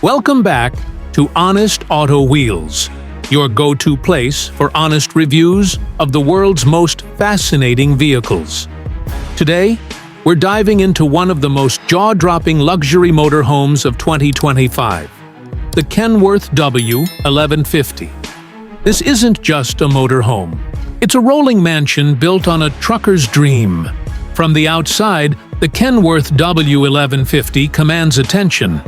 Welcome back to Honest Auto Wheels, your go-to place for honest reviews of the world's most fascinating vehicles. Today, we're diving into one of the most jaw-dropping luxury motorhomes of 2025, the Kenworth W1150. This isn't just a motorhome. It's a rolling mansion built on a trucker's dream. From the outside, the Kenworth W1150 commands attention.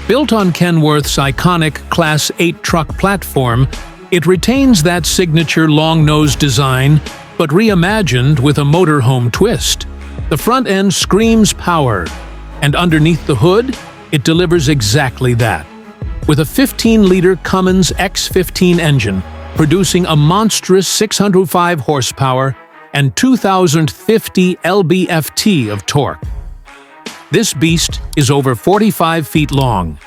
Built on Kenworth's iconic Class 8 truck platform, it retains that signature long-nose design, but reimagined with a motorhome twist. The front end screams power, and underneath the hood, it delivers exactly that. With a 15-liter Cummins X15 engine, producing a monstrous 605 horsepower and 2,050 lb-ft of torque. This beast is over 45 feet long,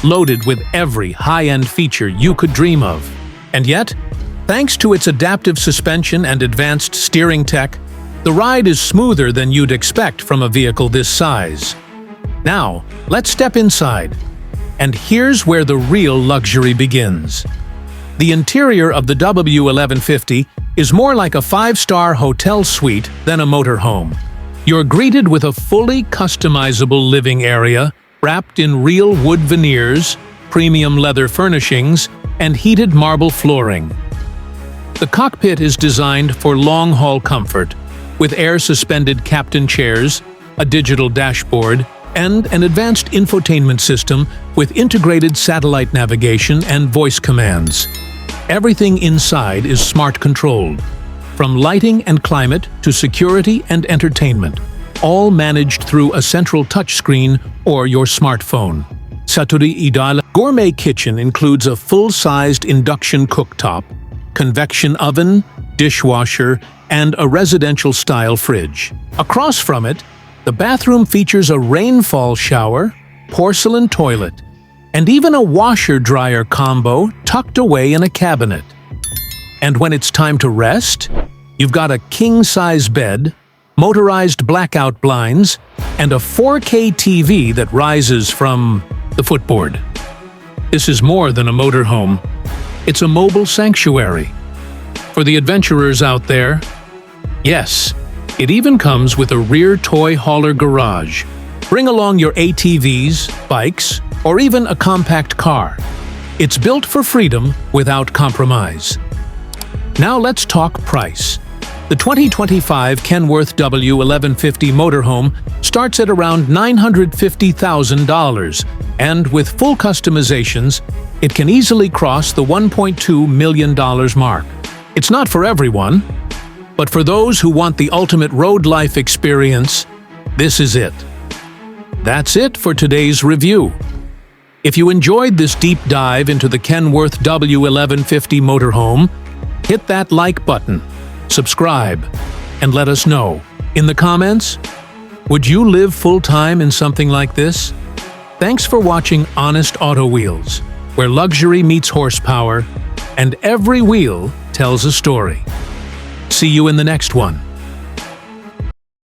loaded with every high-end feature you could dream of. And yet, thanks to its adaptive suspension and advanced steering tech, the ride is smoother than you'd expect from a vehicle this size. Now, let's step inside. And here's where the real luxury begins. The interior of the W1150 is more like a five-star hotel suite than a motorhome. You're greeted with a fully customizable living area wrapped in real wood veneers, premium leather furnishings, and heated marble flooring. The cockpit is designed for long-haul comfort, with air-suspended captain chairs, a digital dashboard, and an advanced infotainment system with integrated satellite navigation and voice commands. Everything inside is smart-controlled, from lighting and climate to security and entertainment, all managed through a central touchscreen or your smartphone. Saturi Idala Gourmet Kitchen includes a full-sized induction cooktop, convection oven, dishwasher, and a residential-style fridge. Across from it, the bathroom features a rainfall shower, porcelain toilet, and even a washer-dryer combo tucked away in a cabinet. And when it's time to rest, you've got a king-size bed, motorized blackout blinds, and a 4K TV that rises from the footboard. This is more than a motorhome. It's a mobile sanctuary. For the adventurers out there, yes, it even comes with a rear toy hauler garage. Bring along your ATVs, bikes, or even a compact car. It's built for freedom without compromise. Now let's talk price. The 2025 Kenworth W1150 motorhome starts at around $950,000, and with full customizations, it can easily cross the $1.2 million mark. It's not for everyone, but for those who want the ultimate road life experience, this is it. That's it for today's review. If you enjoyed this deep dive into the Kenworth W1150 motorhome, hit that like button, subscribe, and let us know. In the comments, would you live full-time in something like this? Thanks for watching Honest Auto Wheels, where luxury meets horsepower, and every wheel tells a story. See you in the next one.